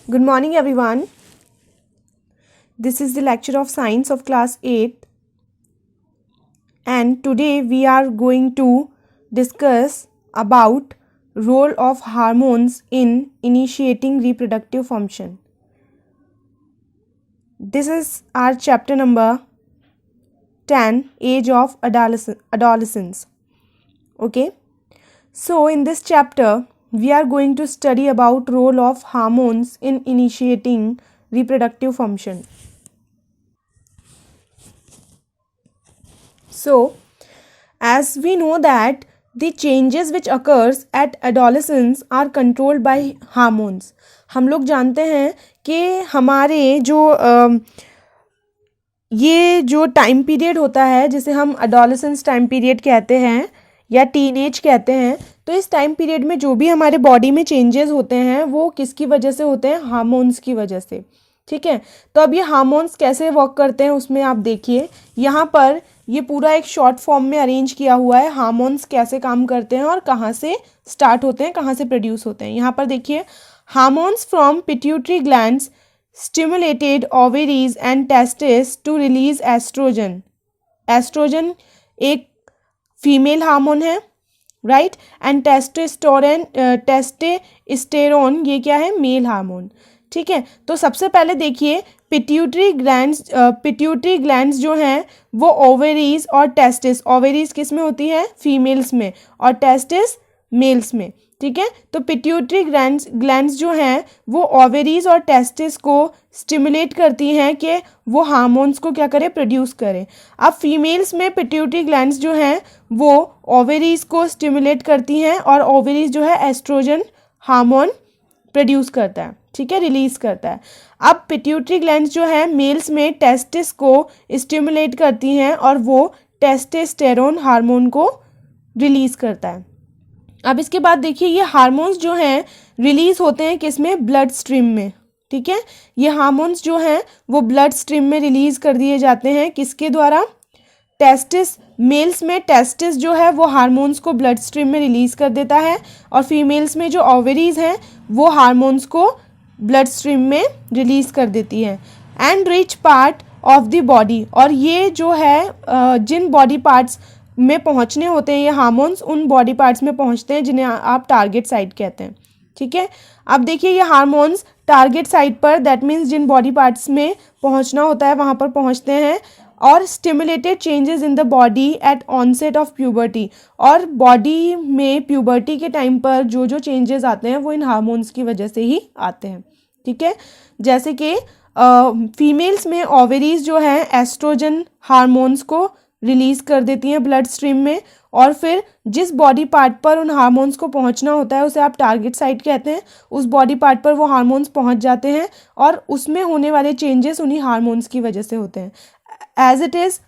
Good morning, everyone. This is the lecture of science of class 8, and today we are going to discuss about role of hormones in initiating reproductive function. This is our chapter number 10, age of adolescence. Okay, so in this chapter we are going to study about role of hormones in initiating reproductive function. So, as we know that the changes which occurs at adolescence are controlled by hormones. हम लोग जानते हैं कि हमारे ये जो time period होता है जिसे हम adolescence टाइम पीरियड कहते हैं या टीनेज कहते हैं, तो इस टाइम पीरियड में जो भी हमारे बॉडी में चेंजेस होते हैं वो किसकी वजह से होते हैं? हार्मोन्स की वजह से. ठीक है, तो अब ये हार्मोन्स कैसे वर्क करते हैं उसमें आप देखिए, यहाँ पर ये पूरा एक शॉर्ट फॉर्म में अरेंज किया हुआ है. हार्मोन्स कैसे काम करते हैं और कहाँ से स्टार्ट होते हैं, कहाँ से प्रोड्यूस होते हैं. यहाँ पर देखिए, hormones from pituitary glands stimulated ovaries and testis to release estrogen. Estrogen एक फीमेल हार्मोन है, राइट, एंड टेस्टोस्टेरोन ये क्या है? Male hormone. ठीक है, तो सबसे पहले देखिए, पिट्यूटरी ग्लैंड्स जो हैं वो ओवरीज और टेस्टिस, ओवरीज किस में होती है? फीमेल्स में, और टेस्टिस मेल्स में. ठीक है, तो पिट्यूटरी ग्लैंड्स जो हैं वो ओवरीज और टेस्टिस को स्टिमुलेट करती हैं कि वो हार्मोन्स को क्या करें? प्रोड्यूस करें. अब फीमेल्स में पिट्यूटरी ग्लैंड्स जो हैं वो ओवरीज को स्टिमुलेट करती हैं और ओवरीज जो है एस्ट्रोजन हार्मोन प्रोड्यूस करता है. ठीक है, रिलीज करता है. अब पिट्यूटरी ग्लैंड्स जो है मेल्स में टेस्टिस को स्टिमुलेट करती हैं और वो टेस्टोस्टेरोन हार्मोन को रिलीज करता है. अब इसके बाद देखिए, ये हार्मोन्स जो हैं रिलीज होते हैं किस में? ब्लड स्ट्रीम में. ठीक है, ये हार्मोन्स जो हैं वो ब्लड स्ट्रीम में रिलीज कर दिए जाते हैं. किसके द्वारा? टेस्टिस. मेल्स में टेस्टिस जो है वो हार्मोन्स को ब्लड स्ट्रीम में रिलीज कर देता है, और फीमेल्स में जो ओवरीज हैं वो हार्मोन्स को ब्लड स्ट्रीम में रिलीज कर देती है. And rich part of the body, और ये जो है जिन बॉडी पार्ट्स में पहुंचने होते हैं ये हार्मोन्स, उन बॉडी पार्ट्स में पहुंचते हैं जिन्हें आप टारगेट साइट कहते हैं. ठीक है, अब देखिए, ये हार्मोन्स टारगेट साइट पर, दैट मीन्स जिन बॉडी पार्ट्स में पहुंचना होता है वहां पर पहुंचते हैं, और stimulated changes in the body at onset of puberty, और बॉडी में प्यूबर्टी के टाइम पर जो जो चेंजेस आते हैं वो इन हार्मोन्स की वजह से ही आते हैं. ठीक है, जैसे कि फीमेल्स में ओवरीज जो है एस्ट्रोजन हार्मोन्स को रिलीज कर देती हैं ब्लड स्ट्रीम में, और फिर जिस बॉडी पार्ट पर उन हार्मोन्स को पहुंचना होता है उसे आप टारगेट साइट कहते हैं, उस बॉडी पार्ट पर वो हार्मोन्स पहुंच जाते हैं और उसमें होने वाले चेंजेस उन्हीं हार्मोन्स की वजह से होते हैं. एज इट इज़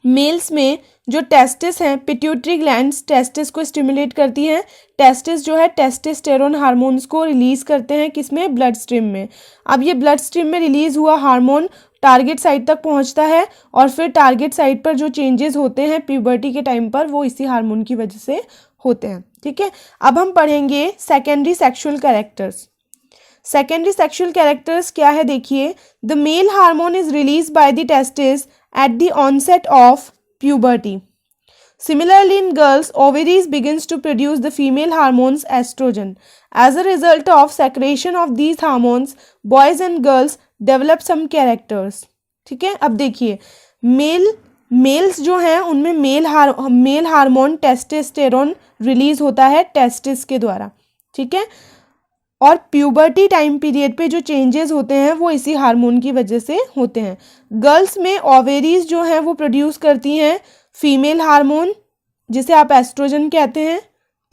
मेल्स में जो टेस्टिस हैं, पिट्यूटरी ग्लैंड्स टेस्टिस को स्टिमुलेट करती हैं. टेस्टिस जो है टेस्टोस्टेरोन हार्मोन्स को रिलीज करते हैं किसमें? ब्लड स्ट्रीम में. अब ये ब्लड स्ट्रीम में रिलीज हुआ हार्मोन टारगेट साइट तक पहुंचता है, और फिर टारगेट साइट पर जो चेंजेस होते हैं प्यूबर्टी के टाइम पर वो इसी हार्मोन की वजह से होते हैं. ठीक है, अब हम पढ़ेंगे secondary sexual characters. Secondary sexual characters क्या है? देखिए, the male hormone is release by the testis at the onset of puberty. Similarly, in girls, ovaries begins to produce the female hormones estrogen. As a result of secretion of these hormones, boys and girls develop some characters. ठीक है, अब देखिए, mails जो हैं उनमें male hormone testosterone release होता है testis के द्वारा. ठीक है, और प्यूबर्टी टाइम पीरियड पे जो चेंजेस होते हैं वो इसी हार्मोन की वजह से होते हैं. गर्ल्स में ओवेरीज जो हैं वो प्रोड्यूस करती हैं फीमेल हार्मोन जिसे आप एस्ट्रोजन कहते हैं.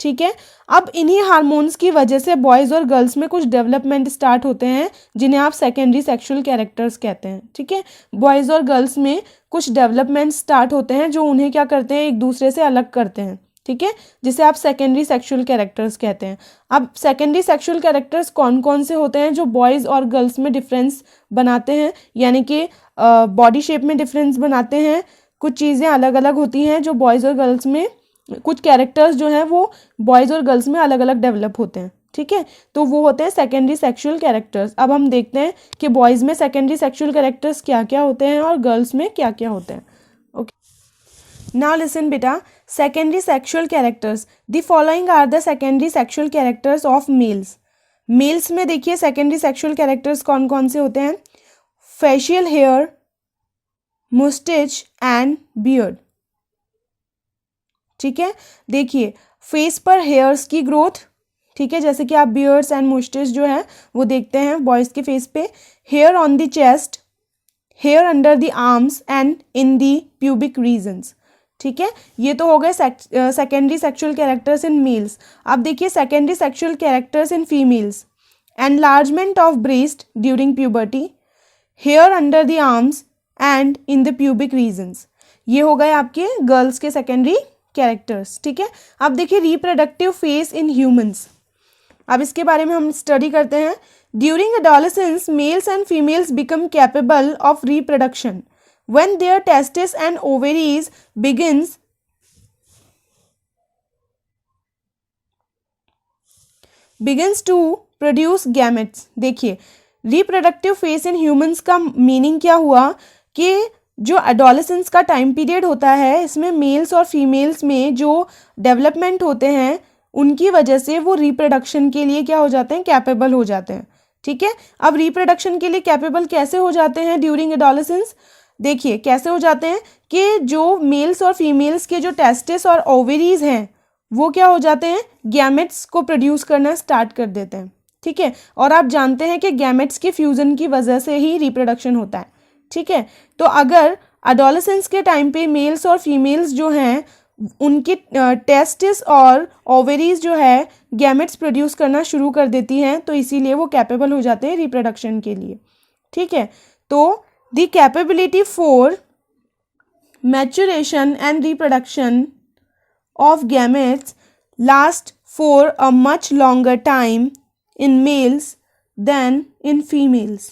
ठीक है, अब इन्हीं हार्मोन्स की वजह से बॉयज़ और गर्ल्स में कुछ डेवलपमेंट स्टार्ट होते हैं जिन्हें आप सेकेंडरी सेक्सुअल कैरेक्टर्स कहते हैं. ठीक है, बॉयज़ और गर्ल्स में कुछ डेवलपमेंट स्टार्ट होते हैं जो उन्हें क्या करते हैं? एक दूसरे से अलग करते हैं. ठीक है, जिसे आप सेकेंडरी सेक्सुअल कैरेक्टर्स कहते हैं. अब सेकेंडरी सेक्सुअल कैरेक्टर्स कौन कौन से होते हैं जो बॉयज़ और गर्ल्स में डिफरेंस बनाते हैं, यानी कि बॉडी शेप में डिफरेंस बनाते हैं, कुछ चीज़ें अलग अलग होती हैं जो बॉयज़ और गर्ल्स में, कुछ कैरेक्टर्स जो हैं वो बॉयज़ और गर्ल्स में अलग अलग डेवलप होते हैं. ठीक है, तो वो होते हैं सेकेंडरी सेक्सुअल कैरेक्टर्स। अब हम देखते हैं कि बॉयज़ में सेकेंडरी सेक्सुअल कैरेक्टर्स क्या क्या होते हैं और गर्ल्स में क्या क्या होते हैं। ओके, नाउ लिसन बेटा, secondary sexual characters, the following are the secondary sexual characters of males. Males में देखिए सेकेंडरी सेक्सुअल कैरेक्टर्स कौन कौन से होते हैं? Facial hair, moustache and beard. ठीक है, देखिए फेस पर हेयर्स की ग्रोथ, ठीक है, जैसे कि आप बियर्ड्स एंड मुस्टेच जो है वो देखते हैं बॉयज़ के फेस पे। Hair on the chest, hair under the arms and in the pubic regions. ठीक है, ये तो हो गए secondary sexual characters in males. अब देखिए secondary sexual characters in females, enlargement of breast during puberty, hair under the arms and in the pubic regions. ये हो गए आपके गर्ल्स के सेकेंडरी कैरेक्टर्स। ठीक है, अब देखिए रिप्रोडक्टिव फेज इन ह्यूमंस, अब इसके बारे में हम स्टडी करते हैं। During adolescence males and females become capable of reproduction when their testis and ovaries begins to produce gametes। देखिए रिप्रोडक्टिव फेज इन ह्यूमंस का मीनिंग क्या हुआ कि जो एडोलेसेंस का टाइम पीरियड होता है इसमें मेल्स और फीमेल्स में जो डेवलपमेंट होते हैं उनकी वजह से वो रिप्रोडक्शन के लिए क्या हो जाते हैं? कैपेबल हो जाते हैं। ठीक है, अब रिप्रोडक्शन के लिए कैपेबल कैसे हो जाते हैं ड्यूरिंग एडोलेसेंस? देखिए कैसे हो जाते हैं कि जो मेल्स और फीमेल्स के जो टेस्टिस और ओवरीज हैं वो क्या हो जाते हैं? गैमेट्स को प्रोड्यूस करना स्टार्ट कर देते हैं। ठीक है, और आप जानते हैं कि गैमेट्स के फ्यूजन की वजह से ही रिप्रोडक्शन होता है। ठीक है, तो अगर एडोलेसेंस के टाइम पे मेल्स और फीमेल्स जो हैं उनकी टेस्टिस और ओवरीज जो है गैमेट्स प्रोड्यूस करना शुरू कर देती हैं, तो इसीलिए वो कैपेबल हो जाते हैं रिप्रोडक्शन के लिए। ठीक है, तो the capability for maturation and reproduction of gametes last for a much longer time in males than in females।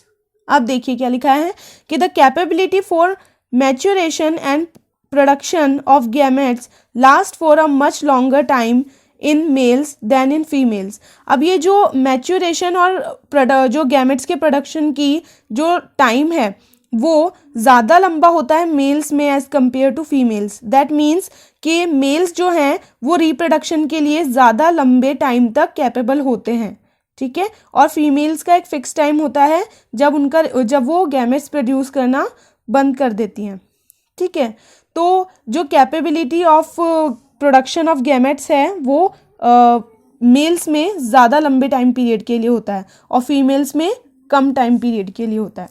अब देखिए क्या लिखा है कि the capability for maturation and production of gametes last for a much longer time in males than in females। अब ये जो maturation और जो gametes के production की जो टाइम है वो ज़्यादा लंबा होता है मेल्स में as compare to females. That means कि मेल्स जो हैं वो रिप्रोडक्शन के लिए ज़्यादा लंबे टाइम तक कैपेबल होते हैं। ठीक है, और फीमेल्स का एक फ़िक्स टाइम होता है जब वो गैमेट्स प्रोड्यूस करना बंद कर देती हैं। ठीक है, तो जो capability of production of gametes है वो मेल्स में ज़्यादा लंबे टाइम पीरियड के लिए होता है और फीमेल्स में कम टाइम पीरियड के लिए होता है।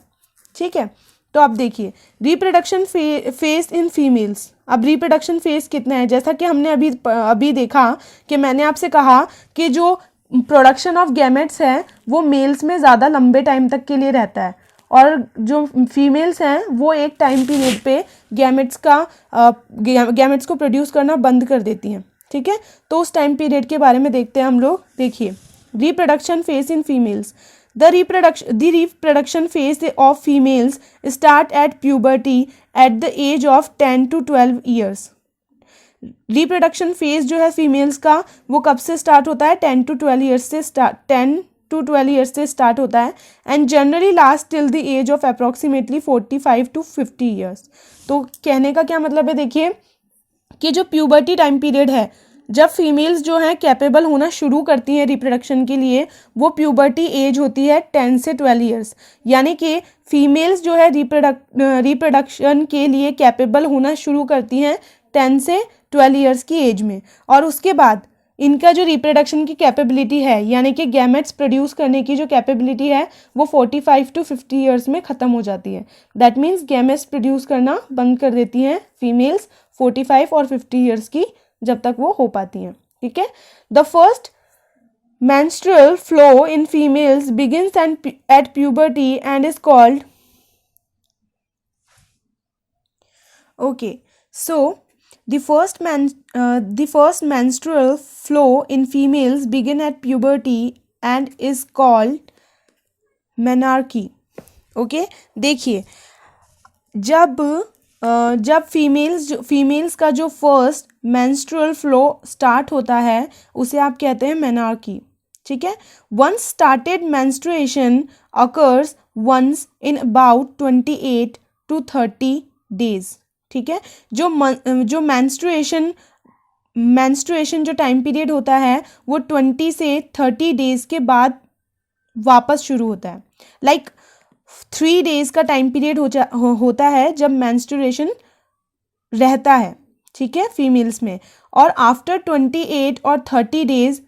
ठीक है, तो अब देखिए रिप्रोडक्शन फेज इन फीमेल्स। अब रिप्रोडक्शन फेज कितना है? जैसा कि हमने अभी देखा कि मैंने आपसे कहा कि जो प्रोडक्शन ऑफ गैमेट्स है वो मेल्स में ज़्यादा लंबे टाइम तक के लिए रहता है और जो फीमेल्स हैं वो एक टाइम पीरियड पे गैमेट्स को प्रोड्यूस करना बंद कर देती हैं। ठीक है, तो उस टाइम पीरियड के बारे में देखते हैं हम लोग। देखिए reproduction phase in females, The reproduction phase of females start at puberty at the age of 10 to 12 years। Reproduction phase जो है फीमेल्स का वो कब से स्टार्ट होता है? 10 to 12 ईयर्स से स्टार्ट होता है and generally last till the age of approximately 45 to 50 years. तो कहने का क्या मतलब है? देखिए कि जो प्यूबर्टी टाइम पीरियड है जब फीमेल्स जो हैं कैपेबल होना शुरू करती हैं रिप्रोडक्शन के लिए वो प्यूबर्टी एज होती है 10 से 12 ईयर्स। यानी कि फीमेल्स जो है रिप्रोडक्शन के लिए कैपेबल होना शुरू करती हैं 10 से 12 ईयर्स की एज में और उसके बाद इनका जो रिप्रोडक्शन की कैपेबिलिटी है यानी कि गैमेट्स प्रोड्यूस करने की जो कैपेबिलिटी है वो 45 to 50 ईयर्स में ख़त्म हो जाती है। दैट मीन्स गैमेट्स प्रोड्यूस करना बंद कर देती हैं फीमेल्स 45 और 50 ईयर्स की जब तक वो हो पाती हैं। ठीक है, the first menstrual flow in females begins at puberty and is called the first menstrual flow in females begin at puberty and is called menarche। Okay, देखिए जब फीमेल्स का जो फर्स्ट मेंस्ट्रुअल फ्लो स्टार्ट होता है उसे आप कहते हैं मेनार्की। ठीक है। Once started menstruation occurs once in about 28 to 30 days. ठीक है। जो मेंस्ट्रुएशन जो टाइम पीरियड होता है वो 20 से 30 डेज के बाद वापस शुरू होता है। लाइक 3 डेज का टाइम पीरियड होता है जब मेंस्ट्रुएशन रहता है, ठीक है, फीमेल्स में, और आफ्टर 28 और 30 डेज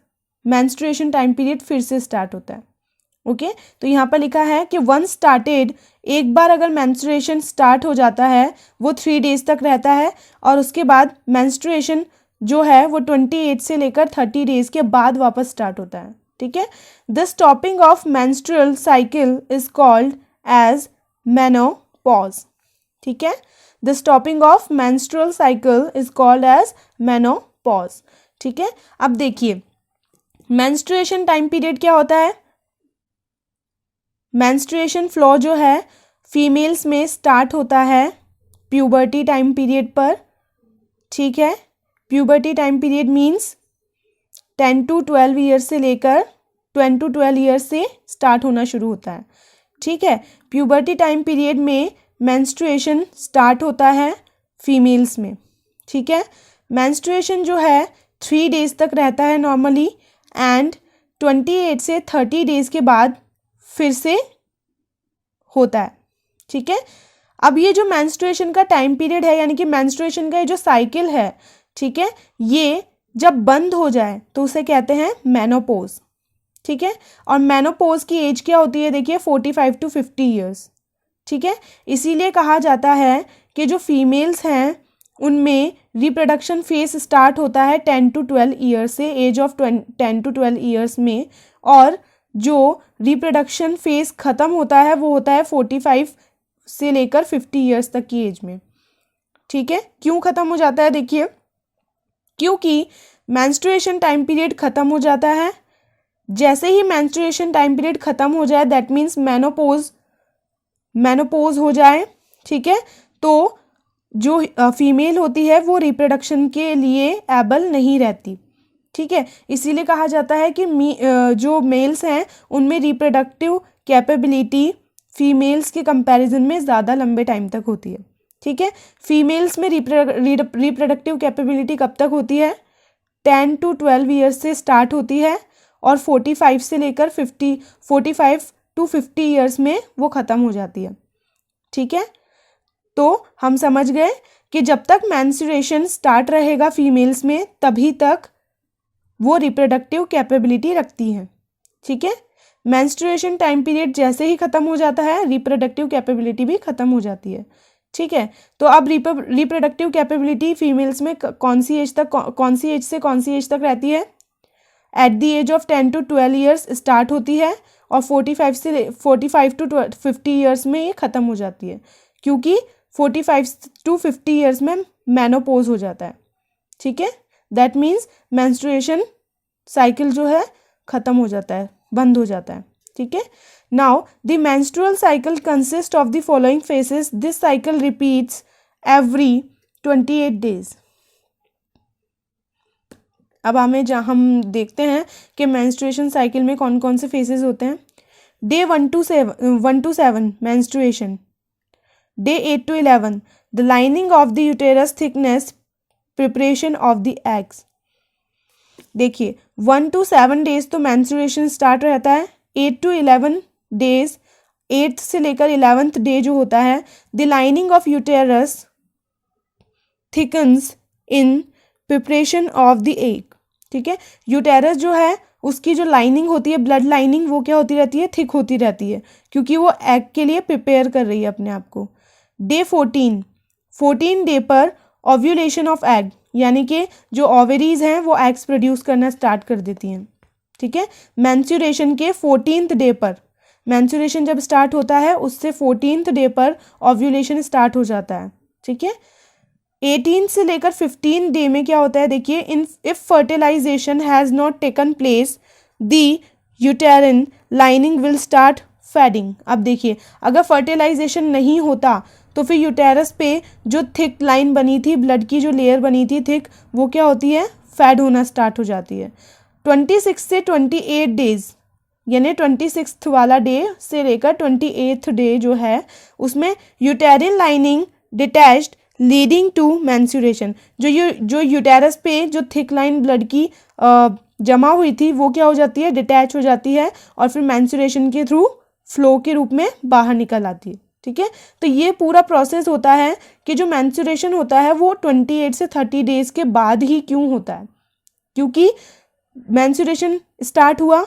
मेंस्ट्रुएशन टाइम पीरियड फिर से स्टार्ट होता है। ओके, तो यहाँ पर लिखा है कि वंस स्टार्टेड, एक बार अगर मेंस्ट्रुएशन स्टार्ट हो जाता है वो 3 डेज तक रहता है और उसके बाद मेंस्ट्रुएशन जो है वो 28 से लेकर 30 डेज के बाद वापस स्टार्ट होता है। ठीक है। The stopping of menstrual cycle is called as menopause. ठीक है। The stopping of menstrual cycle is called as menopause. ठीक है। अब देखिए मेंस्ट्रुएशन टाइम पीरियड क्या होता है। मेंस्ट्रुएशन फ्लो जो है फीमेल्स में स्टार्ट होता है प्यूबर्टी टाइम पीरियड पर। ठीक है। Puberty time period means 10 to 12 years से लेकर 10 to 12 ईयर्स से स्टार्ट होना शुरू होता है। ठीक है। प्यूबर्टी टाइम पीरियड में मेंस्ट्रुएशन स्टार्ट होता है फीमेल्स में। ठीक है। मेंस्ट्रुएशन जो है 3 डेज तक रहता है नॉर्मली एंड 28 से 30 डेज के बाद फिर से होता है। ठीक है। अब ये जो मेंस्ट्रुएशन का टाइम पीरियड है यानी कि मेंस्ट्रुएशन का ये जो साइकिल है, ठीक है, ये जब बंद हो जाए तो उसे कहते हैं मेनोपॉज। ठीक है। और मेनोपॉज की एज क्या होती है, देखिए 45 to 50 ईयर्स। ठीक है। इसीलिए कहा जाता है कि जो फीमेल्स हैं उनमें रिप्रोडक्शन फेज स्टार्ट होता है 10 to 12 ईयर्स से, एज ऑफ 10 to 12 ईयर्स में, और जो रिप्रोडक्शन फेज ख़त्म होता है वो होता है 45 से लेकर 50 ईयर्स तक की एज में। ठीक है। क्यों ख़त्म हो जाता है, देखिए क्योंकि मेंस्ट्रुएशन टाइम पीरियड ख़त्म हो जाता है। जैसे ही मेंस्ट्रुएशन टाइम पीरियड ख़त्म हो जाए दैट मीन्स मेनोपॉज हो जाए। ठीक है। तो जो फीमेल होती है वो रिप्रोडक्शन के लिए एबल नहीं रहती। ठीक है। इसीलिए कहा जाता है कि जो मेल्स हैं उनमें रिप्रोडक्टिव कैपेबिलिटी फीमेल्स के कंपैरिजन में ज़्यादा लंबे टाइम तक होती है। ठीक है। फीमेल्स में रिप्रोडक्टिव कैपेबिलिटी कब तक होती है, 10 to 12 ईयर्स से स्टार्ट होती है और 45 से लेकर 45 to 50 ईयर्स में वो ख़त्म हो जाती है। ठीक है। तो हम समझ गए कि जब तक मेंस्ट्रुएशन स्टार्ट रहेगा फीमेल्स में तभी तक वो रिप्रोडक्टिव कैपेबिलिटी रखती हैं। ठीक है। मेंस्ट्रुएशन टाइम पीरियड जैसे ही ख़त्म हो जाता है रिप्रोडक्टिव कैपेबिलिटी भी ख़त्म हो जाती है। ठीक है। तो अब रिप्रोडक्टिव कैपेबिलिटी फीमेल्स में कौन सी एज से कौन सी एज तक रहती है, at the age of 10 to 12 years start होती है और 45 to 50 ईयर्स में ये ख़त्म हो जाती है, क्योंकि 45 to 50 ईयर्स में मेनोपॉज हो जाता है। ठीक है। दैट मीन्स मेंस्ट्रुएशन साइकिल जो है ख़त्म हो जाता है, बंद हो जाता है। ठीक है। Now the menstrual cycle consist of the following phases. This cycle repeats every 28 days. अब हम देखते हैं कि मेंस्ट्रुएशन साइकिल में कौन कौन से फेजेस होते हैं। Day 1 to 7 menstruation. Day 8 to 11 the lining of the uterus thickness, preparation of the eggs. देखिए 1 to 7 डेज तो मेंस्ट्रुएशन स्टार्ट रहता है, 8 to 11 डेज, 8th से लेकर 11th डे जो होता है, the lining of uterus thickens in preparation of the egg. ठीक है। यूटेरस जो है उसकी जो लाइनिंग होती है, ब्लड लाइनिंग, वो क्या होती रहती है, थिक होती रहती है, क्योंकि वो एग के लिए प्रिपेयर कर रही है अपने आप को। डे 14 डे पर ओव्यूलेशन ऑफ एग, यानी कि जो ओवरीज हैं वो एग्स प्रोड्यूस करना स्टार्ट कर देती हैं। ठीक है। मेंस्ट्रुएशन के 14th डे पर, मेंस्ट्रुएशन जब स्टार्ट होता है उससे 14th डे पर ओव्यूलेशन स्टार्ट हो जाता है। ठीक है। 18 से लेकर 15 डे में क्या होता है, देखिए if fertilisation has not taken place the uterine lining will start fading. अब देखिए अगर फर्टिलाइजेशन नहीं होता तो फिर यूटेरस पे जो थिक लाइन बनी थी, ब्लड की जो लेयर बनी थी थिक, वो क्या होती है, फेड होना स्टार्ट हो जाती है। 26 से 28 डेज, यानी 26 वाला डे से लेकर 28th डे जो है उसमें uterine lining detached leading to menstruation. जो यूटेरस पे जो थिक लाइन ब्लड की जमा हुई थी वो क्या हो जाती है, डिटैच हो जाती है और फिर मेंस्ट्रुएशन के थ्रू फ्लो के रूप में बाहर निकल आती है। ठीक है, तो ये पूरा प्रोसेस होता है कि जो मेंस्ट्रुएशन होता है वो 28 से 30 डेज के बाद ही क्यों होता है, क्योंकि मेंस्ट्रुएशन स्टार्ट हुआ,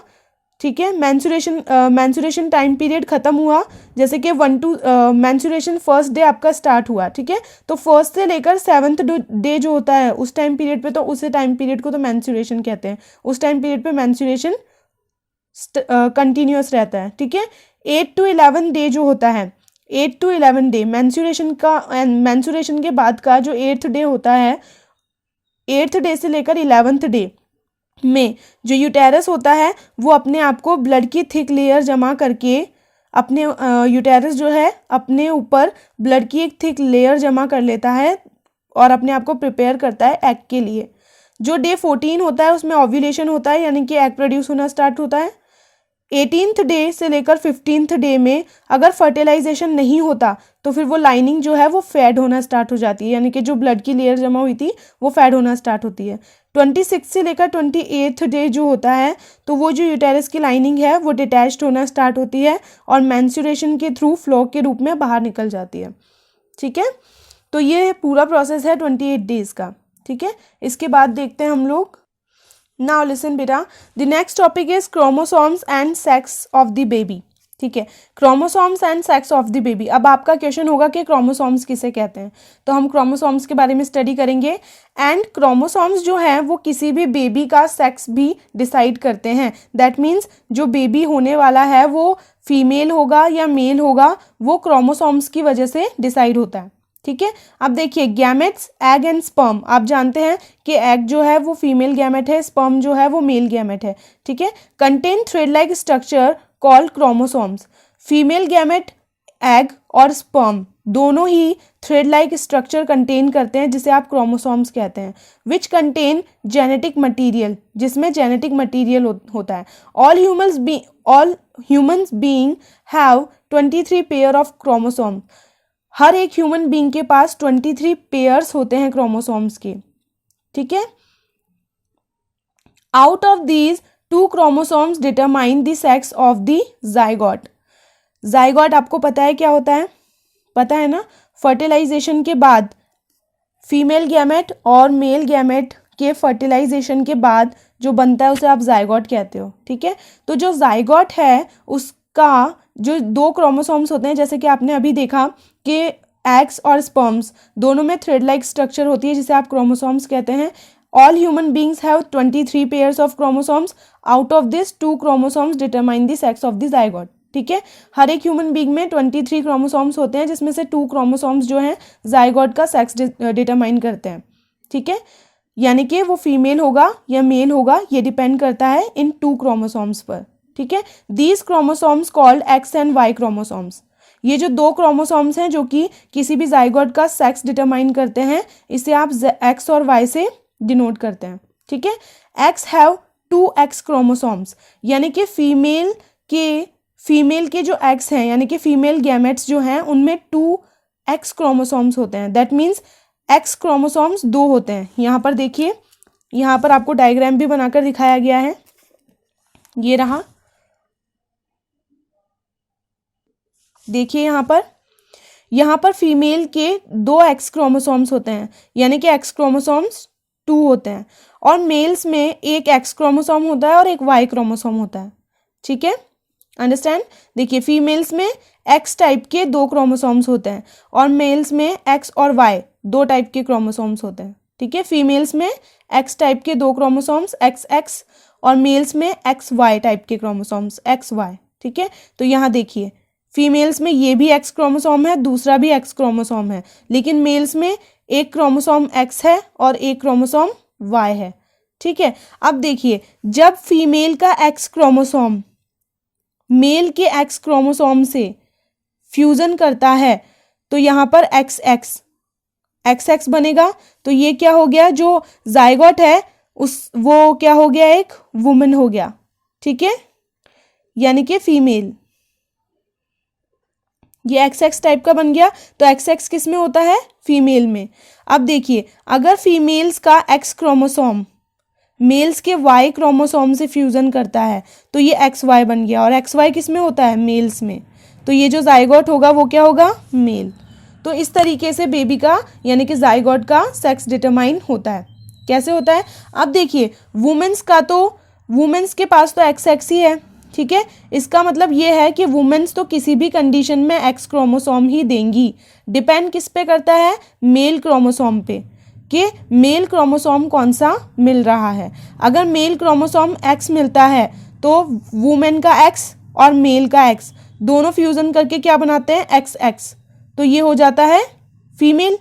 ठीक है, मेंस्ट्रुएशन टाइम पीरियड खत्म हुआ, जैसे कि मेंस्ट्रुएशन फर्स्ट डे आपका स्टार्ट हुआ, ठीक है, तो फर्स्ट से लेकर 7th डे जो होता है उस टाइम पीरियड पे, तो उस टाइम पीरियड को तो मेंस्ट्रुएशन कहते हैं। उस टाइम पीरियड पे मेंस्ट्रुएशन कंटिन्यूअस रहता है। ठीक है, 8 to 11 डे जो होता है, 8 to 11 डे मेंस्ट्रुएशन के बाद का जो 8th डे होता है, 8th डे से लेकर 11th डे में जो यूटेरस होता है वो अपने आप को ब्लड की थिक लेयर जमा करके अपने यूटेरस जो है अपने ऊपर ब्लड की एक थिक लेयर जमा कर लेता है और अपने आप को प्रिपेयर करता है एग के लिए। जो डे 14 होता है उसमें ओव्यूलेशन होता है, यानी कि एग प्रोड्यूस होना स्टार्ट होता है। 18th डे से लेकर 15th डे में अगर फर्टिलाइजेशन नहीं होता तो फिर वो लाइनिंग जो है वो फेड होना स्टार्ट हो जाती है, यानी कि जो ब्लड की लेयर जमा हुई थी वो फेड होना स्टार्ट होती है। 26 से लेकर 28th डे जो होता है तो वो जो यूटेरस की लाइनिंग है वो डिटैच्ड होना स्टार्ट होती है और मेंस्ट्रुएशन के थ्रू फ्लो के रूप में बाहर निकल जाती है। ठीक है, तो ये पूरा प्रोसेस है 28 डेज का। ठीक है, इसके बाद देखते हैं हम लोग। नाउ लिसन बेटा, the next topic is chromosomes and sex of the baby. ठीक है, chromosomes and sex of the baby. अब आपका क्वेश्चन होगा कि क्रोमोसोम्स किसे कहते हैं, तो हम क्रोमोसोम्स के बारे में स्टडी करेंगे। एंड क्रोमोसोम्स जो हैं वो किसी भी बेबी का सेक्स भी डिसाइड करते हैं। दैट मीन्स जो बेबी होने वाला है वो फीमेल होगा या मेल होगा, वो क्रोमोसोम्स की वजह से डिसाइड होता है। ठीक है, अब देखिए गैमेट्स, एग एंड स्पर्म। आप जानते हैं कि एग जो है वो फीमेल गैमेट है, स्पर्म जो है वो मेल गैमेट है। ठीक है, contain thread like structure called chromosomes. Female gamete egg और स्पर्म दोनों ही थ्रेड लाइक स्ट्रक्चर कंटेन करते हैं जिसे आप क्रोमोसोम्स कहते हैं। विच कंटेन जेनेटिक मटीरियल, जिसमें जेनेटिक मटीरियल होता है। All humans being have 23 pair of chromosome. हर एक ह्यूमन बीइंग के पास 23 पेयर्स होते हैं क्रोमोसोम्स के। ठीक है, out of these 2 chromosomes determine the sex of the zygote. Zygote आपको पता है क्या होता है, पता है ना, फर्टिलाइजेशन के बाद फीमेल गैमेट और मेल गैमेट के फर्टिलाइजेशन के बाद जो बनता है उसे आप जाइगोट कहते हो। ठीक है, तो जो जाइगोट है उसका जो 2 क्रोमोसोम्स होते हैं, जैसे कि आपने अभी देखा कि एग्स और स्पर्म्स दोनों में थ्रेड लाइक स्ट्रक्चर होती है जिसे आप क्रोमोसोम्स कहते हैं। All human beings have 23 pairs of chromosomes. Out of this 2 chromosomes determine the sex of the zygote. ठीक है, हर एक ह्यूमन बींग में 23 क्रोमोसोम्स होते हैं जिसमें से 2 क्रोमोसोम्स जो हैं जाइगोट का सेक्स डिटरमाइन करते हैं। ठीक है, यानी कि वो फीमेल होगा या मेल होगा, ये डिपेंड करता है इन 2 क्रोमोसोम्स पर। ठीक है, these chromosomes called X and Y chromosomes. ये जो 2 क्रोमोसोम्स हैं जो कि किसी भी जाइगोट का सेक्स डिटरमाइन करते हैं, इसे आप एक्स और वाई से डिनोट करते हैं। ठीक है, एक्स हैव 2 एक्स क्रोमोसोम्स, यानी कि फीमेल के जो एक्स हैं यानी कि फीमेल गैमेट्स जो हैं उनमें 2 एक्स क्रोमोसोम्स होते हैं। दैट मीन्स एक्स क्रोमोसोम्स 2 होते हैं। यहाँ पर देखिए, यहाँ पर आपको डायग्राम भी बनाकर दिखाया गया है, ये रहा, देखिए यहाँ पर फीमेल के 2 एक्स क्रोमोसोम्स होते हैं, यानी कि एक्स क्रोमोसोम्स 2 होते हैं, और मेल्स में एक एक्स क्रोमोसोम होता है और एक वाई क्रोमोसोम होता है। ठीक है, अंडरस्टैंड। देखिए फीमेल्स में एक्स टाइप के 2 क्रोमोसोम्स होते हैं और मेल्स में एक्स और वाई 2 टाइप के क्रोमोसोम्स होते हैं। ठीक है, फीमेल्स में एक्स टाइप के 2 क्रोमोसोम्स एक्स एक्स और मेल्स में एक्स वाई टाइप के क्रोमोसोम्स एक्स वाई। ठीक है, तो यहाँ देखिए फीमेल्स में ये भी एक्स क्रोमोसोम है, दूसरा भी एक्स क्रोमोसोम है, लेकिन मेल्स में एक क्रोमोसोम एक्स है और एक क्रोमोसोम वाई है। ठीक है, अब देखिए जब फीमेल का एक्स क्रोमोसोम मेल के एक्स क्रोमोसोम से फ्यूजन करता है तो यहाँ पर एक्स एक्स बनेगा। तो ये क्या हो गया, जो जाइगोट है वो क्या हो गया, एक वुमन हो गया, ठीक है, यानी कि फीमेल। ये XX टाइप का बन गया, तो XX किस में होता है, फीमेल में। अब देखिए, अगर फीमेल्स का X क्रोमोसोम मेल्स के Y क्रोमोसोम से फ्यूजन करता है तो ये XY बन गया, और XY किस में होता है, मेल्स में, तो ये जो जाइगोट होगा वो क्या होगा, मेल। तो इस तरीके से बेबी का यानी कि जाइगोट का सेक्स डिटरमाइन होता है। कैसे होता है, अब देखिए वुमेन्स का, तो वुमेन्स के पास तो XX ही है, ठीक है, इसका मतलब ये है कि वुमेन्स तो किसी भी कंडीशन में X क्रोमोसोम ही देंगी। डिपेंड किस पे करता है, मेल क्रोमोसोम पे, कि मेल क्रोमोसोम कौन सा मिल रहा है। अगर मेल क्रोमोसोम X मिलता है तो वुमेन का X और मेल का X दोनों फ्यूजन करके क्या बनाते हैं, XX, तो ये हो जाता है फीमेल।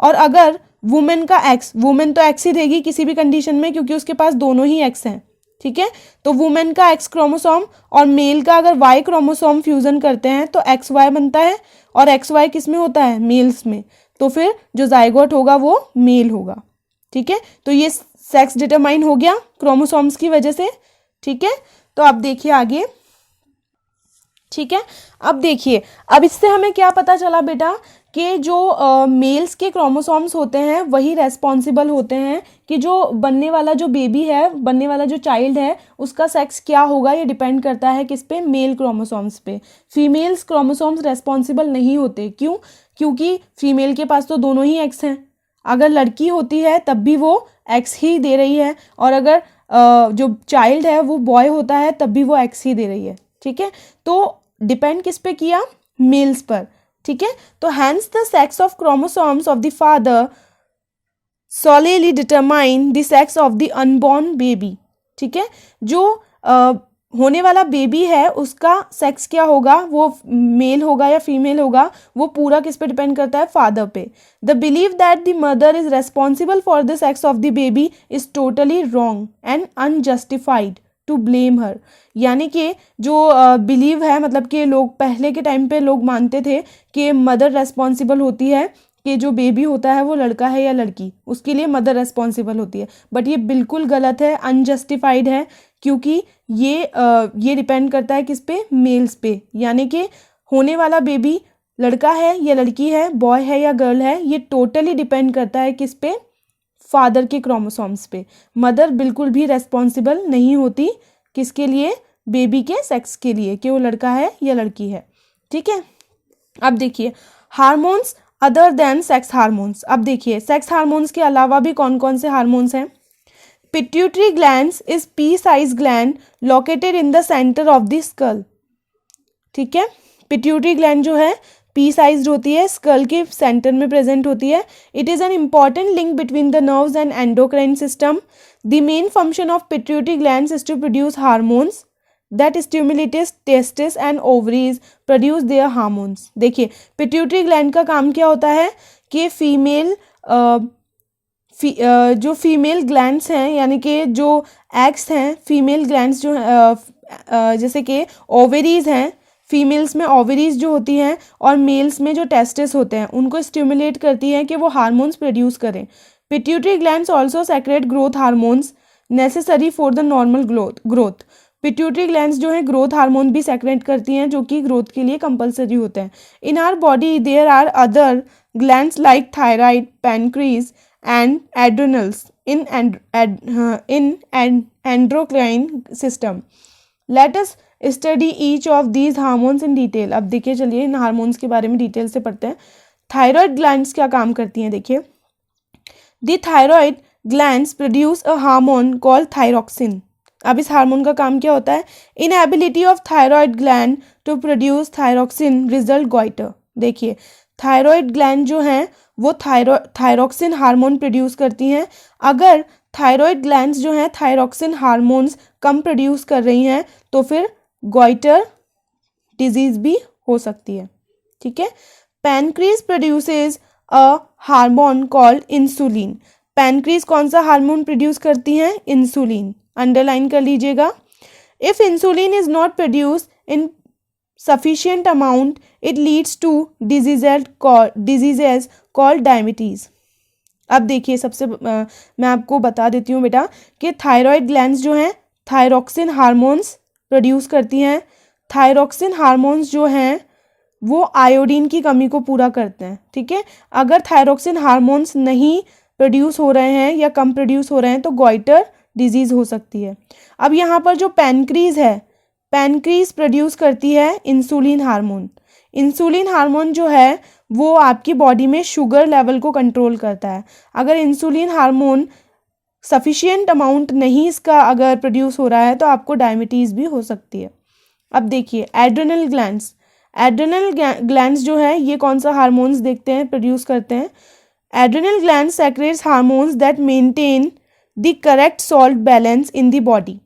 और अगर वुमेन का X, वुमेन तो X ही देगी किसी भी कंडीशन में क्योंकि उसके पास दोनों ही X हैं, ठीक है, तो वुमेन का X क्रोमोसोम और मेल का अगर Y क्रोमोसोम फ्यूजन करते हैं तो XY बनता है, और XY किस में होता है, मेल्स में, तो फिर जो जाइगोट होगा वो मेल होगा, ठीक है। तो ये सेक्स डिटरमाइन हो गया क्रोमोसोम्स की वजह से, ठीक है। तो अब देखिए आगे, ठीक है, अब देखिए, अब इससे हमें क्या पता चला बेटा कि जो मेल्स के क्रोमोसोम्स होते हैं वही रेस्पॉन्सिबल होते हैं कि जो बनने वाला जो बेबी है, बनने वाला जो चाइल्ड है, उसका सेक्स क्या होगा, ये डिपेंड करता है किस पे, मेल क्रोमोसोम्स पे। फीमेल्स क्रोमोसोम्स रेस्पॉन्सिबल नहीं होते, क्यों, क्योंकि फीमेल के पास तो दोनों ही एक्स हैं। अगर लड़की होती है तब भी वो एक्स ही दे रही है, और अगर जो चाइल्ड है वो बॉय होता है तब भी वो एक्स ही दे रही है, ठीक है। तो डिपेंड किस पे किया, मेल्स पर, ठीक है। तो hence the sex of chromosomes of the father solely determine the sex of the unborn baby, ठीक है। जो होने वाला बेबी है उसका सेक्स क्या होगा, वो मेल होगा या फीमेल होगा, वो पूरा किस पे डिपेंड करता है, फादर पे। The believe that the mother is responsible for the sex of the baby is totally wrong and unjustified to blame her. यानी कि जो बिलीव है, मतलब कि लोग पहले के टाइम पे लोग मानते थे कि मदर रेस्पॉन्सिबल होती है कि जो बेबी होता है वो लड़का है या लड़की, उसके लिए मदर रेस्पॉन्सिबल होती है, बट ये बिल्कुल गलत है, अनजस्टिफाइड है, क्योंकि ये डिपेंड करता है किस पे, मेल्स पे। यानी कि होने वाला बेबी लड़का है या लड़की है, बॉय है या गर्ल है, ये टोटली डिपेंड करता है किस पे, फादर के क्रोमोसोम्स पे। मदर बिल्कुल भी रेस्पॉन्सिबल नहीं होती किसके लिए, बेबी के सेक्स के लिए, कि वो लड़का है या लड़की है, ठीक है। अब देखिए hormones other than sex hormones. अब देखिए सेक्स हार्मोन्स के अलावा भी कौन कौन से हार्मोन्स हैं। Pituitary glands is P size gland located in the centre of the skull, ठीक है। पिट्यूटरी ग्लैंड जो है पी साइज होती है, स्कल के सेंटर में प्रेजेंट होती है। It is an important link between the nerves and endocrine system. The main function of pituitary glands is to produce hormones that stimulates testes and ovaries produce their hormones। देखिए pituitary gland का काम क्या होता है कि जो female glands हैं, यानी कि जो एग्स हैं, फीमेल ग्लैंड्स जो जैसे कि ओवरीज हैं, फीमेल्स में ओवरीज जो होती हैं और मेल्स में जो टेस्टिस होते हैं, उनको स्टिमुलेट करती हैं कि वो हार्मोन्स प्रोड्यूस करें। Pituitary glands also secrete growth hormones necessary for the normal growth. Pituitary glands जो है ग्रोथ हार्मोन भी सेक्रेट करती हैं जो कि ग्रोथ के लिए कंपलसरी होते हैं। In our body there are other glands like thyroid, pancreas and adrenals in endocrine system. Let us study each of these hormones in detail. अब देखिए चलिए इन हार्मोन्स के बारे में डिटेल से पढ़ते हैं। थायराइड ग्लैंड्स क्या काम करती हैं, देखिए the thyroid glands produce a hormone called thyroxine. अब इस हार्मोन का काम क्या होता है, inability of thyroid gland to produce thyroxine result goitre. देखिए थायराइड ग्लैंड जो हैं वो थायरोक्सिन हार्मोन प्रोड्यूस करती हैं। अगर थायराइड ग्लैंड्स जो हैं थायरोक्सिन हार्मोन्स कम प्रोड्यूस कर रही हैं तो फिर गॉइटर डिजीज भी हो सकती है, ठीक है। Pancreas produces a hormone called insulin. Pancreas कौन सा हार्मोन प्रोड्यूस करती हैं, इंसुलिन, अंडरलाइन कर लीजिएगा। If insulin is not produce in sufficient amount it leads to diseases called diabetes। अब देखिए मैं आपको बता देती हूँ बेटा कि थायराइड ग्लैंड्स जो हैं थायरोक्सिन हार्मोन्स प्रोड्यूस करती हैं। थायरोक्सिन हार्मोन्स जो हैं वो आयोडीन की कमी को पूरा करते हैं। ठीक है, अगर थायरोक्सिन हार्मोन्स नहीं प्रोड्यूस हो रहे हैं या कम प्रोड्यूस हो रहे हैं तो गॉइटर डिजीज हो सकती है। अब यहाँ पर जो पैनक्रीज है, पैनक्रीज प्रोड्यूस करती है इंसुलिन हार्मोन। इंसुलिन हार्मोन जो है वो आपकी बॉडी में शुगर लेवल को कंट्रोल करता है। अगर इंसुलिन हार्मोन सफिशिएंट अमाउंट नहीं इसका अगर प्रोड्यूस हो रहा है तो आपको डायबिटीज़ भी हो सकती है। अब देखिए एड्रेनल ग्लैंड्स, एड्रेनल ग्लैंड्स जो है ये कौन सा हार्मोन्स देखते हैं प्रोड्यूस करते हैं। Adrenal glands secrets hormones that maintain the correct salt balance in the body.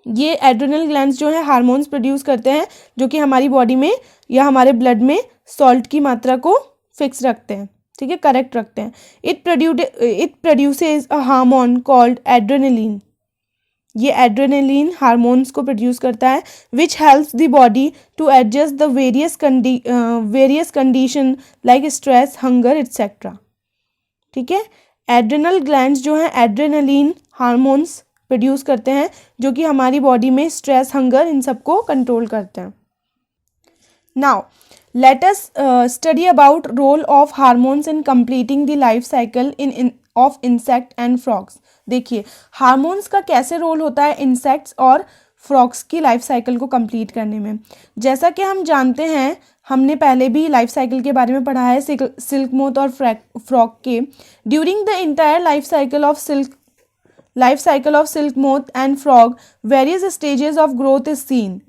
ये एड्रेनल ग्लैंड्स जो है हार्मोन्स प्रोड्यूस करते हैं जो कि हमारी बॉडी में या हमारे ब्लड में सॉल्ट की मात्रा को फिक्स रखते हैं। ठीक है, करेक्ट रखते हैं। It produces a hormone called adrenaline. ये एड्रेनलिन हार्मोन्स को प्रोड्यूस करता है which helps the body to adjust the various condition like stress, hunger etcetera. ठीक है, एड्रेनल ग्लैंड्स जो हैं एड्रेनलिन हार्मोन्स प्रोड्यूस करते हैं जो कि हमारी बॉडी में स्ट्रेस, हंगर इन सबको कंट्रोल करते हैं। Now let us study about role of hormones in completing the life cycle of insect and frogs. देखिए हार्मोन्स का कैसे रोल होता है इंसेक्ट्स और फ्रॉग्स की लाइफ साइकिल को कंप्लीट करने में। जैसा कि हम जानते हैं, हमने पहले भी लाइफ साइकिल के बारे में पढ़ा है सिल्क मोथ और फ्रॉग के। During the entire life cycle of silk moth and frog various stages of growth is seen.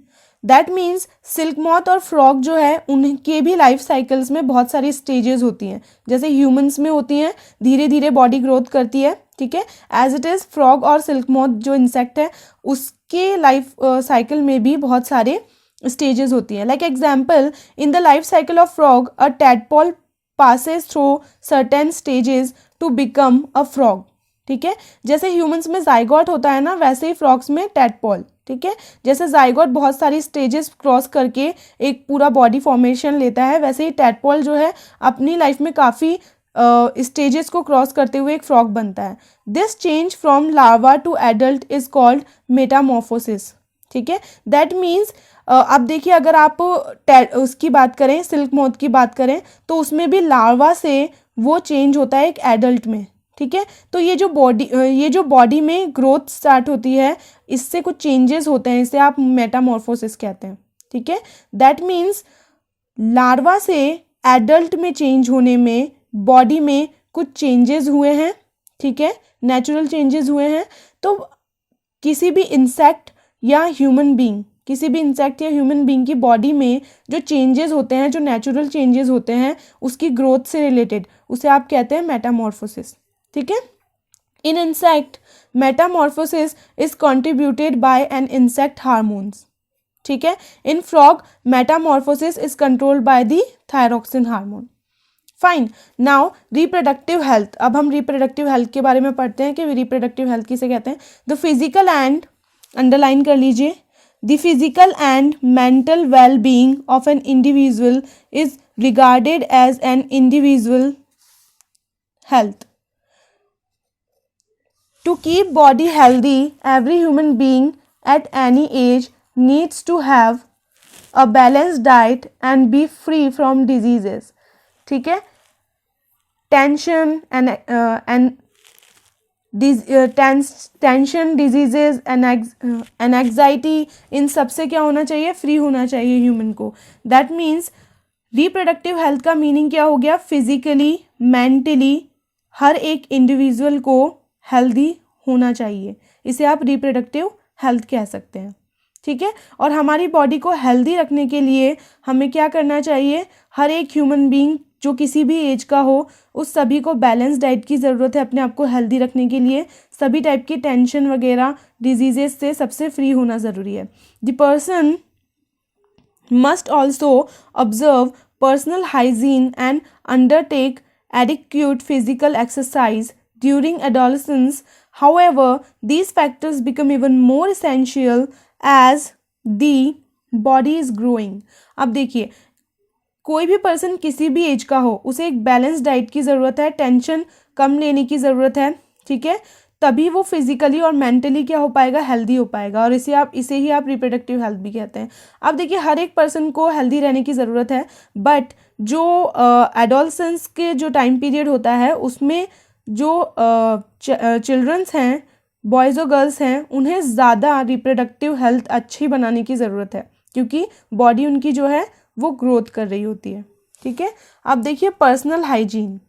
That means silk moth और फ्रॉग जो है उनके भी लाइफ साइकिल्स में बहुत सारी स्टेजेस होती हैं, जैसे ह्यूमंस में होती हैं, धीरे धीरे बॉडी ग्रोथ करती है। ठीक है, एज इट इज़ फ्रॉग और सिल्क मॉथ जो इंसेक्ट है उसके लाइफ साइकिल में भी बहुत सारे स्टेजेस होती हैं। Like example, in the life cycle of frog a tadpole passes through certain stages to become a frog. ठीक है, जैसे ह्यूमंस में जाइगोट होता है ना, वैसे ही फ्रॉग्स में टैडपोल। ठीक है, जैसे जाइगोट बहुत सारी स्टेजेस क्रॉस करके एक पूरा बॉडी फॉर्मेशन लेता है, वैसे ही टैडपोल जो है अपनी लाइफ में काफ़ी स्टेजेस को क्रॉस करते हुए एक फ्रॉग बनता है। This change from larva to adult is called metamorphosis. ठीक है, दैट मीन्स अब देखिए अगर आप उसकी बात करें, सिल्क मोथ की बात करें, तो उसमें भी लार्वा से वो चेंज होता है एक एडल्ट में। ठीक है, तो ये जो बॉडी में ग्रोथ स्टार्ट होती है, इससे कुछ चेंजेस होते हैं, इसे आप मेटामॉर्फोसिस कहते हैं। ठीक है, दैट मीन्स लार्वा से एडल्ट में चेंज होने में बॉडी में कुछ चेंजेस हुए हैं। ठीक है, नेचुरल चेंजेस हुए हैं। तो किसी भी इंसेक्ट या ह्यूमन बीइंग की बॉडी में जो चेंजेस होते हैं, जो नेचुरल चेंजेस होते हैं उसकी ग्रोथ से रिलेटेड, उसे आप कहते हैं मेटामॉर्फोसिस। ठीक है, इन insect Metamorphosis is contributed bye an insect hormones. ठीक है, इन frog Metamorphosis is controlled by the thyroxine hormone. Fine, now reproductive health. अब हम रिप्रोडक्टिव हेल्थ के बारे में पढ़ते हैं कि रिप्रोडक्टिव हेल्थ किसे कहते हैं। द फिजिकल एंड, अंडरलाइन कर लीजिए, the physical and mental well being of an individual is regarded as an individual health. To keep body healthy, every human being at any age needs to have a balanced diet and be free from diseases. ठीक है, tension diseases and anxiety, इन सब से क्या होना चाहिए, free होना चाहिए human को। दैट मीन्स रिप्रोडक्टिव हेल्थ का मीनिंग क्या हो गया, फिजिकली, मेंटली हर एक इंडिविजुअल को हेल्दी होना चाहिए, इसे आप रिप्रोडक्टिव हेल्थ कह सकते हैं। ठीक है, और हमारी बॉडी को हेल्दी रखने के लिए हमें क्या करना चाहिए, हर एक ह्यूमन बीइंग जो किसी भी एज का हो उस सभी को बैलेंस डाइट की ज़रूरत है अपने आप को हेल्दी रखने के लिए। सभी टाइप की टेंशन वगैरह डिजीजेस से सबसे फ्री होना ज़रूरी है। The person must also observe personal hygiene and undertake adequate physical exercise during adolescence. However, these factors become even more essential as the body is growing. अब देखिए कोई भी पर्सन किसी भी एज का हो, उसे एक बैलेंस डाइट की ज़रूरत है, टेंशन कम लेने की ज़रूरत है, ठीक है, तभी वो फिजिकली और मेंटली क्या हो पाएगा, हेल्दी हो पाएगा। और इसे ही आप रिप्रोडक्टिव हेल्थ भी कहते हैं। अब देखिए, हर एक पर्सन को हेल्दी रहने की ज़रूरत है, बट जो एडोलसेंस के जो टाइम पीरियड होता है उसमें जो चिल्ड्रंस हैं, बॉयज़ और गर्ल्स हैं, उन्हें ज़्यादा रिप्रोडक्टिव हेल्थ अच्छी बनाने की ज़रूरत है, क्योंकि बॉडी उनकी जो है वो ग्रोथ कर रही होती है, ठीक है। अब देखिए, personal hygiene.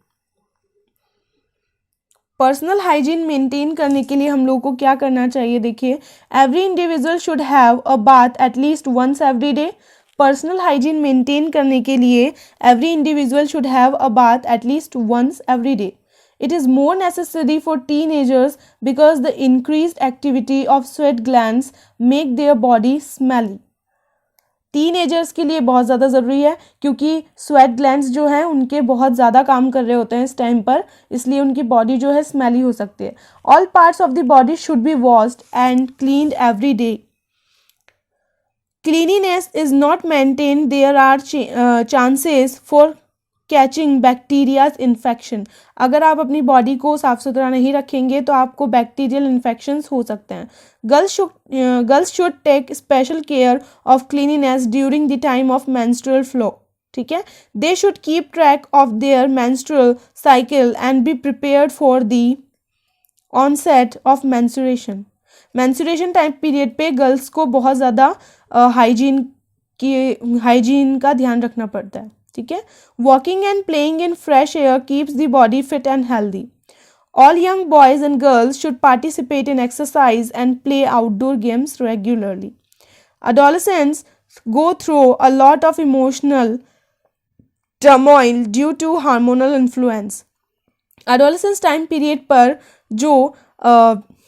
Personal hygiene maintain करने के लिए हम लोग को क्या करना चाहिए, देखिए, every individual should have a bath at least once every day. Personal hygiene maintain करने के लिए every individual should have a bath at least once every day. It is more necessary for teenagers because the increased activity of sweat glands make their body smelly. Teenagers के लिए बहुत ज़्यादा ज़रूरी है, क्योंकि स्वेट ग्लैंड्स जो हैं उनके बहुत ज़्यादा काम कर रहे होते हैं इस टाइम पर, इसलिए उनकी बॉडी जो है स्मेली हो सकती है। All parts of the body should be washed and cleaned every day. Cleanliness is not maintained, there are chances for catching bacterias infection. अगर आप अपनी बॉडी को साफ सुथरा नहीं रखेंगे तो आपको बैक्टीरियल इन्फेक्शंस हो सकते हैं. Girls should take special care of cleanliness during the time of menstrual flow. ठीक है, they should keep track of their menstrual cycle and be prepared for the onset of menstruation. Menstruation time period पे girls को बहुत ज़्यादा hygiene का ध्यान रखना पड़ता है. ठीक है, walking and playing in fresh air keeps the body fit and healthy. All young boys and girls should participate in exercise and play outdoor games regularly. Adolescents go through a lot of emotional turmoil due to hormonal influence. Adolescence time period पर जो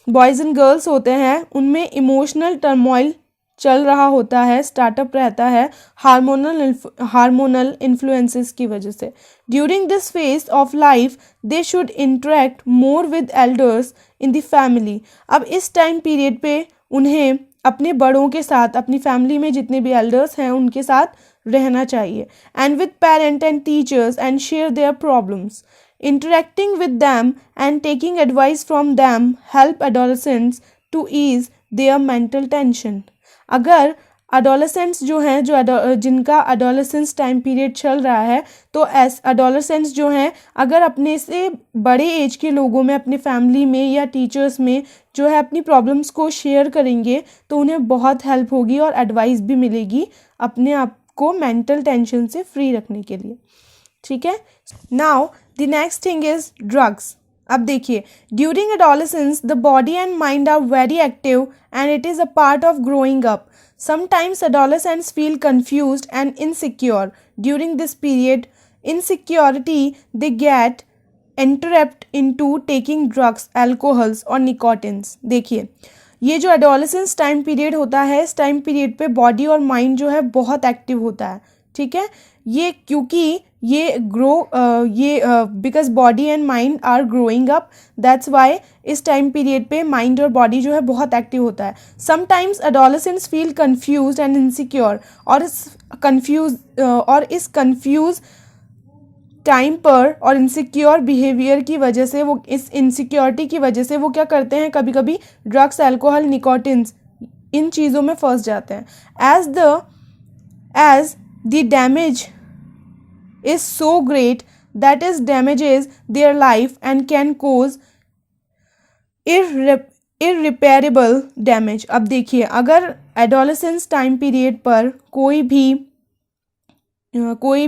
boys and girls होते हैं उनमें emotional turmoil चल रहा होता है, startup रहता है हार्मोनल इन्फ्लुएंसेस की वजह से. During this phase of life they should interact more with elders in the family. अब इस टाइम पीरियड पे उन्हें अपने बड़ों के साथ, अपनी फैमिली में जितने भी एल्डर्स हैं उनके साथ रहना चाहिए. And with parent and teachers and share their problems. Interacting with them and taking advice from them help adolescents to ease their mental tension. अगर adolescents जो हैं, जिनका adolescence टाइम पीरियड चल रहा है, तो adolescents जो हैं अगर अपने से बड़े एज के लोगों में, अपने फैमिली में या टीचर्स में जो है अपनी प्रॉब्लम्स को शेयर करेंगे तो उन्हें बहुत हेल्प होगी और एडवाइस भी मिलेगी अपने आप को मेंटल टेंशन से फ्री रखने के लिए. ठीक है, now the next thing is drugs. अब देखिए, during adolescence the body and mind are very active and it is a part of growing up. Sometimes adolescents feel confused and insecure during this period. Insecurity they get entrapped into taking drugs, alcohols और निकोटिन्स. देखिए, ये जो adolescence time period होता है, इस time period पे body और mind जो है बहुत एक्टिव होता है. ठीक है, ये क्योंकि ये because body and mind are growing up, that's why इस टाइम पीरियड पे माइंड और बॉडी जो है बहुत एक्टिव होता है. Sometimes adolescents feel confuse and insecure. और इस कंफ्यूज टाइम पर और इनसिक्योर बिहेवियर की वजह से, वो इस इनसिक्योरिटी की वजह से वो क्या करते हैं, कभी कभी ड्रग्स, अल्कोहल, निकोटिन्स इन चीज़ों में फंस जाते हैं. As the damage is so great that it damages their life and can cause irreparable damage. अब देखिए, अगर एडोलेसेंस टाइम पीरियड पर कोई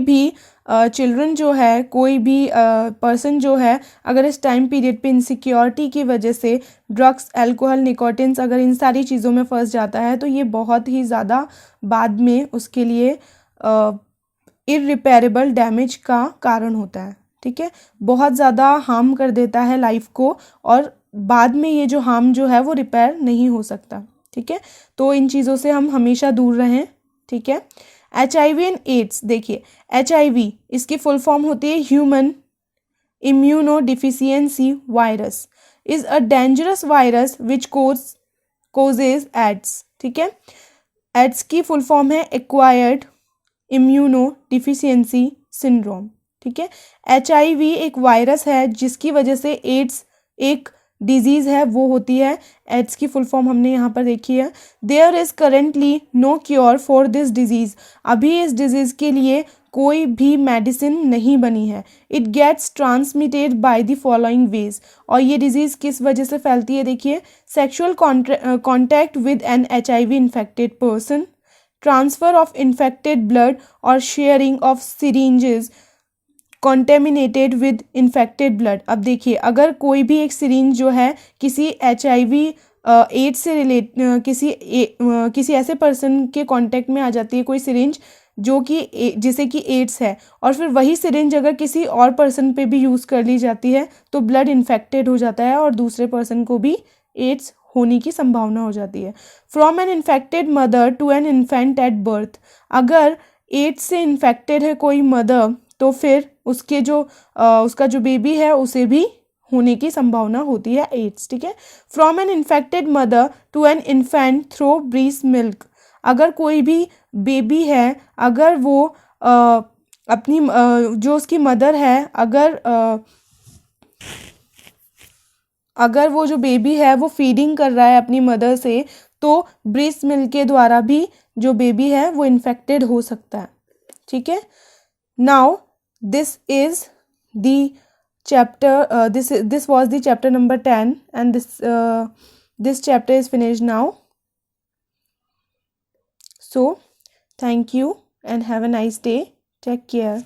भी चिल्ड्रन जो है, कोई भी पर्सन जो है, अगर इस टाइम पीरियड पे इनसिक्योरिटी की वजह से ड्रग्स, अल्कोहल, निकोटिन्स अगर इन सारी चीज़ों में फंस जाता है तो ये बहुत ही ज़्यादा बाद में उसके लिए इररिपेरेबल डैमेज का कारण होता है. ठीक है, बहुत ज़्यादा हार्म कर देता है लाइफ को और बाद में ये जो हार्म जो है वो रिपेयर नहीं हो सकता. ठीक है, तो इन चीज़ों से हम हमेशा दूर रहें. ठीक है, HIV एंड एड्स. देखिए, HIV इसकी फुल फॉर्म होती है human immunodeficiency virus. Is a dangerous virus which causes AIDS. ठीक है, एड्स की फुल फॉर्म है एक्वायर्ड इम्यूनो डिफिशियंसी सिंड्रोम। ठीक है, HIV एक वायरस है जिसकी वजह से एड्स एक डिजीज़ है, वो होती है। एड्स की फुल फॉर्म हमने यहाँ पर देखी है। There is currently no cure for this disease, अभी इस डिजीज़ के लिए कोई भी मेडिसिन नहीं बनी है। It gets transmitted by the following ways, और ये डिजीज़ किस वजह से फैलती है, देखिए, sexual contact with an HIV infected person, transfer of infected blood और sharing of syringes contaminated with infected blood. अब देखिए, अगर कोई भी एक सिरिंज जो है किसी HIV एड्स से किसी ऐसे पर्सन के कांटेक्ट में आ जाती है, कोई सिरिंज जो कि जिसे कि एड्स है, और फिर वही सिरिंज अगर किसी और पर्सन पे भी यूज़ कर ली जाती है तो ब्लड इन्फेक्टेड हो जाता है और दूसरे पर्सन को भी एड्स होने की संभावना हो जाती है। From an infected mother to an infant at birth, अगर एड्स से इन्फेक्टेड है कोई मदर तो फिर उसका जो बेबी है उसे भी होने की संभावना होती है एड्स। ठीक है, from an infected mother to an infant through breast milk, अगर कोई भी बेबी है, अगर वो अपनी जो उसकी मदर है, अगर वो जो बेबी है वो फीडिंग कर रहा है अपनी मदर से, तो ब्रेस्ट मिल्क के द्वारा भी जो बेबी है वो इन्फेक्टेड हो सकता है। ठीक है, now this is the chapter this was the chapter number 10, and this chapter is finished now. So thank you and have a nice day. Take care.